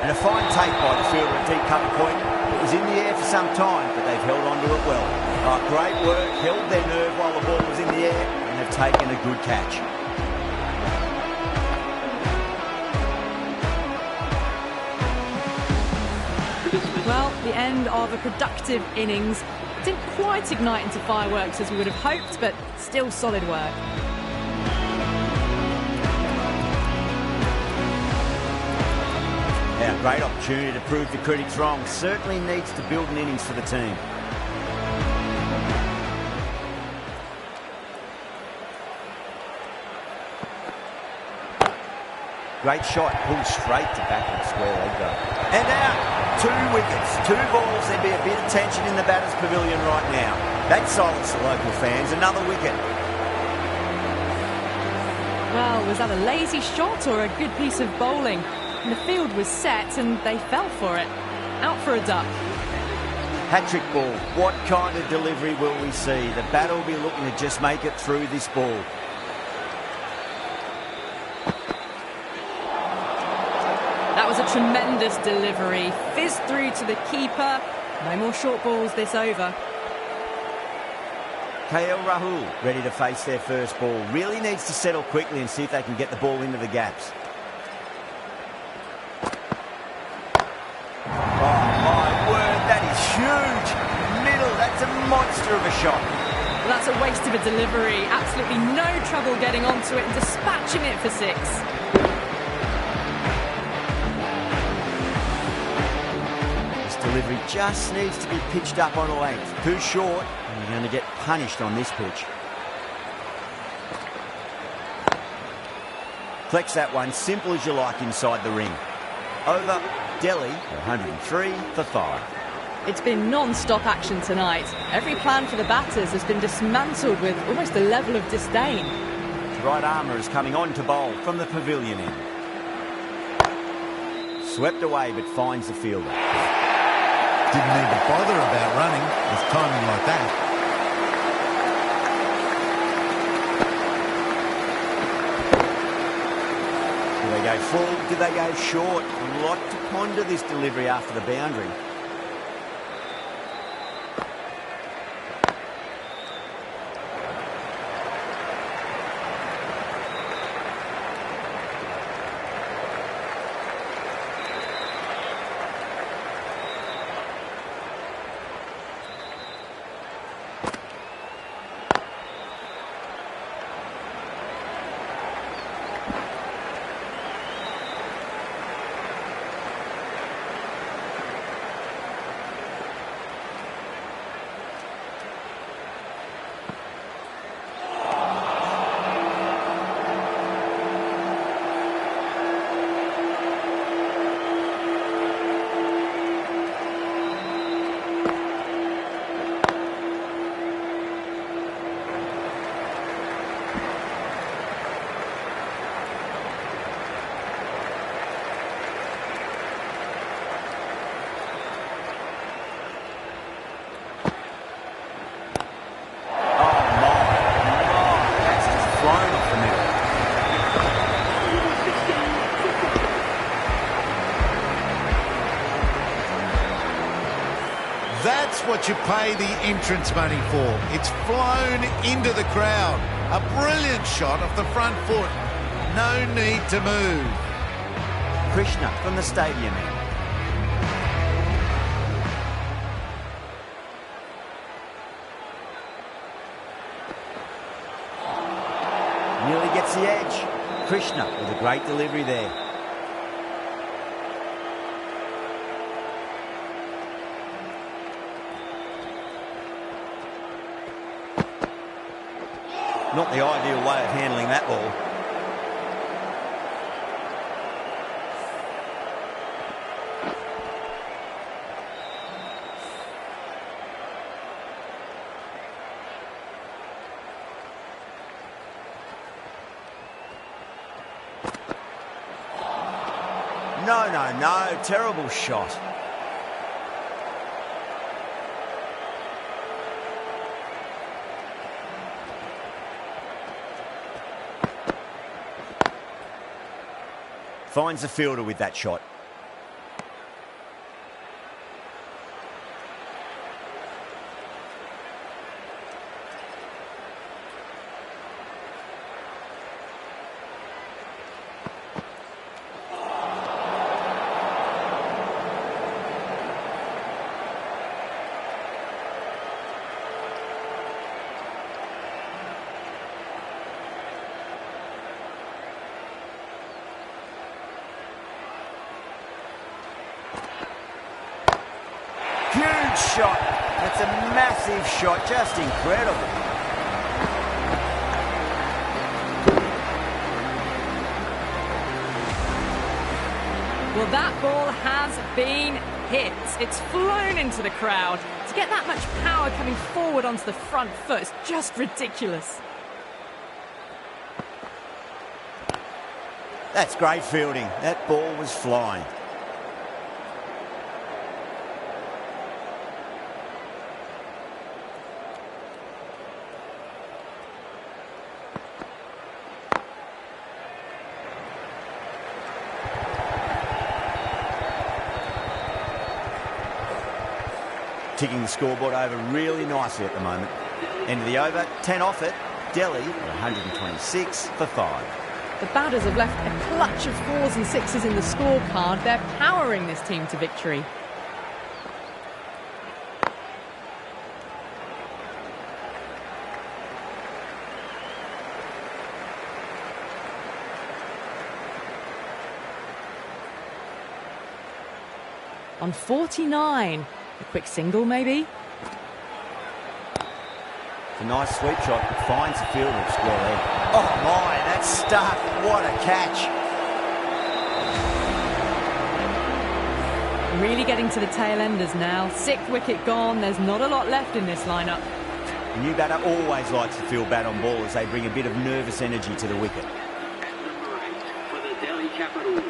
And a fine take by the fielder at deep cover point. It was in the air for some time, but they've held on to it well. Great work, held their nerve while the ball was in the air, and they've taken a good catch. Well, the end of a productive innings. Didn't quite ignite into fireworks as we would have hoped, but still solid work. Yeah, great opportunity to prove the critics wrong. Certainly needs to build an innings for the team. Great shot, pulled straight to backward square leg though. And out, 2 wickets, 2 balls. There'd be a bit of tension in the batter's pavilion right now. That silenced the local fans. Another wicket. Well, was that a lazy shot or a good piece of bowling? And the field was set and they fell for it. Out for a duck. Hat-trick ball. What kind of delivery will we see? The batter will be looking to just make it through this ball. That was a tremendous delivery. Fizzed through to the keeper. No more short balls this over. KL Rahul ready to face their first ball. Really needs to settle quickly and see if they can get the ball into the gaps. Oh my word, that is huge. Middle, that's a monster of a shot. Well, that's a waste of a delivery. Absolutely no trouble getting onto it and dispatching it for 6. Delivery just needs to be pitched up on a length. Too short, and you're going to get punished on this pitch. Collects that one, simple as you like inside the ring. Over, Delhi, 103 for 5. It's been non-stop action tonight. Every plan for the batters has been dismantled with almost a level of disdain. right armour is coming on to bowl from the pavilion end. Swept away but finds the fielder. Didn't need to bother about running with timing like that. Do they go full? Do they go short? A lot to ponder this delivery after the boundary. That's what you pay the entrance money for. It's flown into the crowd. A brilliant shot off the front foot. No need to move. Krishna from the stadium end. Nearly gets the edge. Krishna with a great delivery there. Not the ideal way of handling that ball. No, terrible shot. Finds the fielder with that shot. Huge shot. That's a massive shot. Just incredible. Well, that ball has been hit. It's flown into the crowd. To get that much power coming forward onto the front foot is just ridiculous. That's great fielding. That ball was flying. Ticking the scoreboard over really nicely at the moment. End of the over, 10 off it. Delhi, 126 for 5. The batters have left a clutch of 4s and 6s in the scorecard. They're powering this team to victory. On 49. A quick single, maybe? It's a nice sweep shot. Finds the fielder square leg. Oh my, that's stuck. What a catch. Really getting to the tail enders now. 6th wicket gone. There's not a lot left in this lineup. The new batter always likes to feel bat on ball as they bring a bit of nervous energy to the wicket. At number 8 for the Delhi Capitals.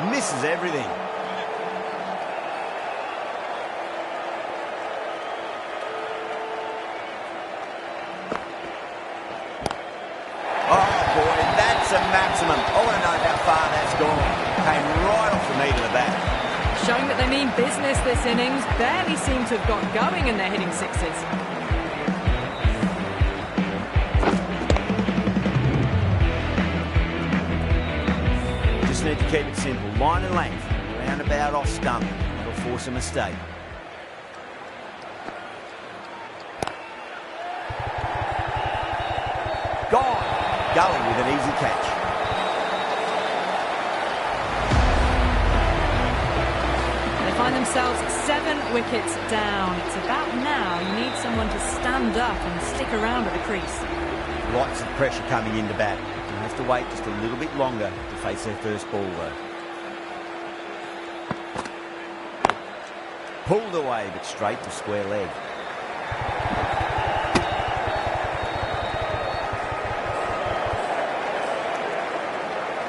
Misses everything. Oh boy, that's a maximum. I want to know how far that's gone. Came right off the meat of the bat. Showing that they mean business this innings. Barely seem to have got going and they're hitting sixes. Just need to keep it simple. Line and length. Roundabout off stump. That'll force a mistake. Gone. Gully with an easy catch. They find themselves 7 wickets down. It's about now you need someone to stand up and stick around at the crease. Lots of pressure coming into bat. They'll have to wait just a little bit longer to face their first ball though. Pulled away but straight to square leg.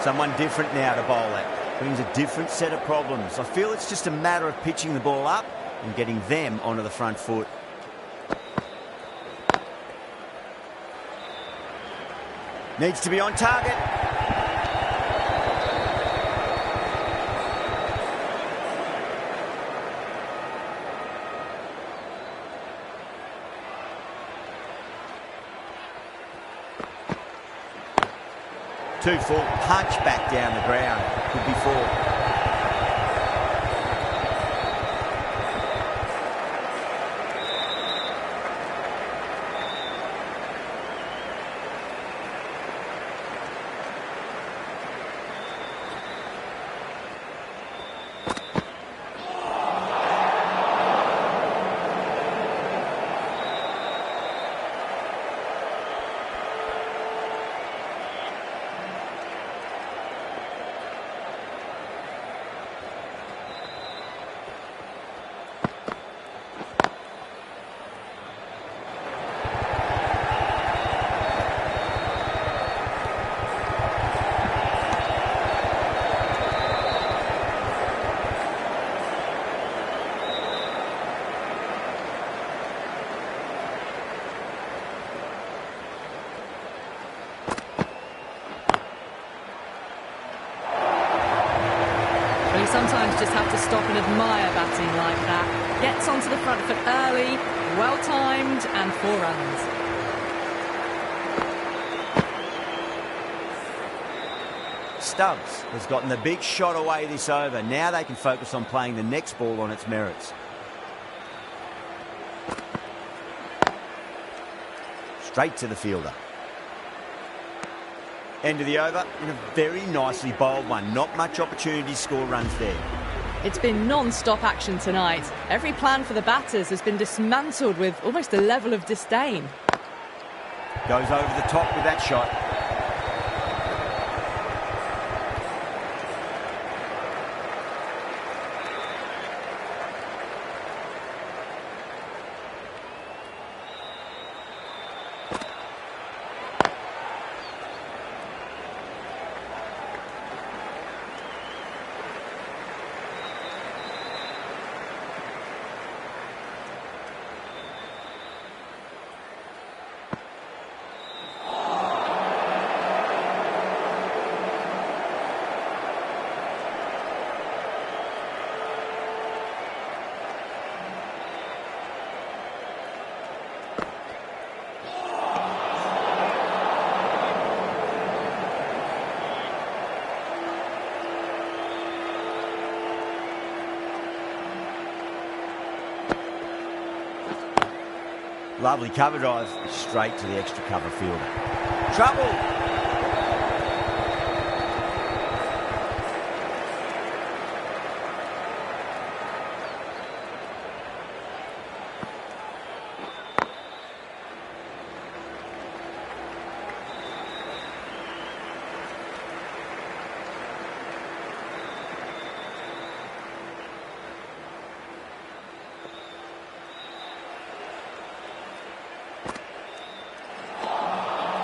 Someone different now to bowl at. Brings a different set of problems. I feel it's just a matter of pitching the ball up and getting them onto the front foot. Needs to be on target. Too full, punch back down the ground. Could be 4. You sometimes just have to stop and admire batting like that. Gets onto the front foot early, well timed, and 4 runs. Stubbs has gotten the big shot away this over. Now they can focus on playing the next ball on its merits. Straight to the fielder. End of the over, and a very nicely bowled one. Not much opportunity to score runs there. It's been non-stop action tonight. Every plan for the batters has been dismantled with almost a level of disdain. Goes over the top with that shot. Lovely cover drive, straight to the extra cover fielder. Trouble!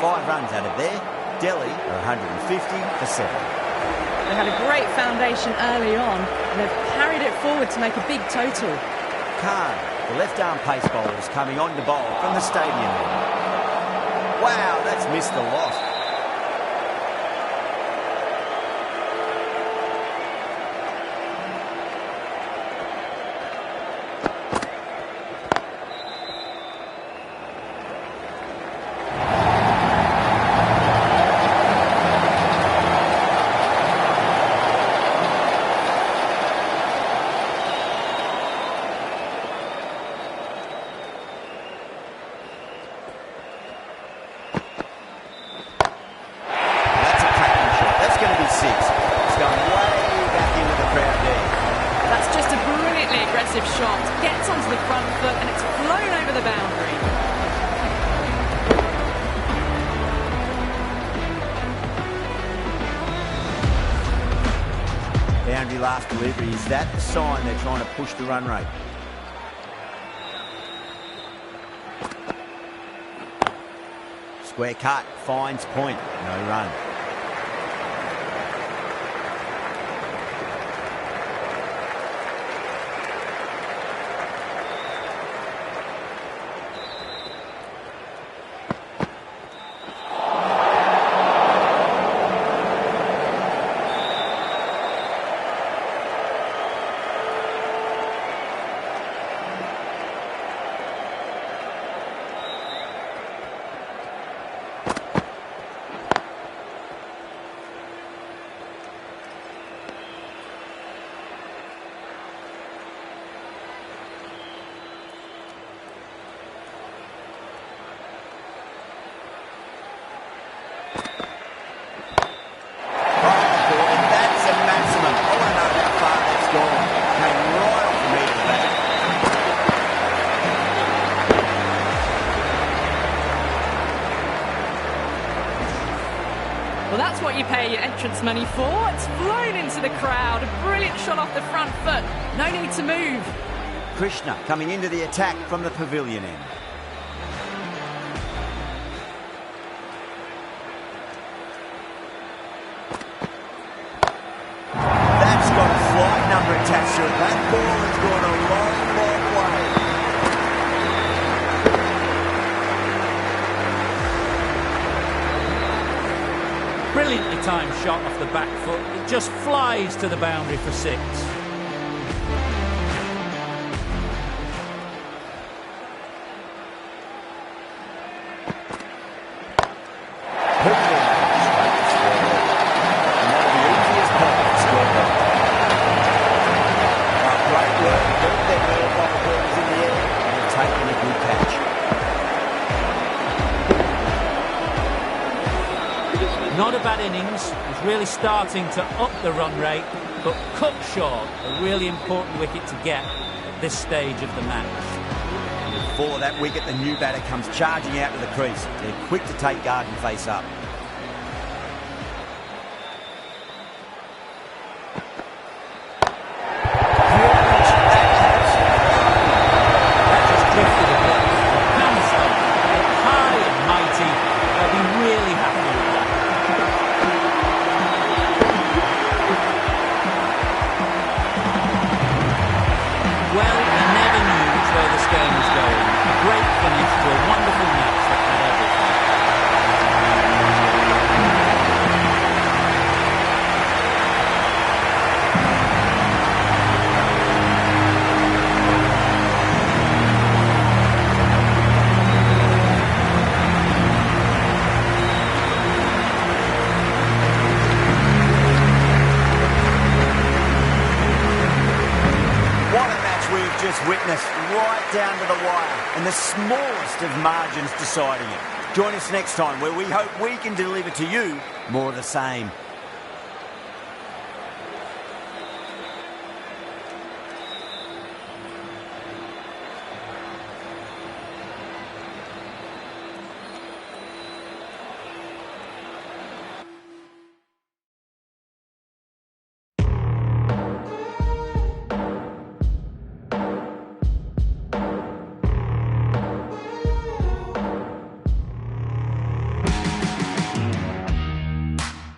5 runs out of there. Delhi are 150 for 7. They had a great foundation early on, and they've carried it forward to make a big total. Khan, the left-arm pace bowler, is coming on to bowl from the stadium end. Wow, that's missed a lot. Shot gets onto the front foot and it's flown over the boundary. Boundary last delivery, is that the sign they're trying to push the run rate? Square cut, finds point, no run. Well, that's what you pay your entrance money for. It's flown into the crowd. A brilliant shot off the front foot. No need to move. Krishna coming into the attack from the pavilion end. That's got a flight number attached to it. That ball has gone a long, long way. Brilliantly timed shot off the back foot. It just flies to the boundary for 6. Not a bad innings, was really starting to up the run rate, but cut short, a really important wicket to get at this stage of the match. Before that wicket, the new batter comes charging out to the crease. They're quick to take guard and face up. That just drifted a bit. Handstand, high and mighty. They'll be really happy with that. Well, I never knew which way this game was going. A great finish to a wonderful match that had everything. What a match we've just witnessed, right down to the wire, and the smallest of margins deciding it. Join us next time where we hope we can deliver to you more of the same.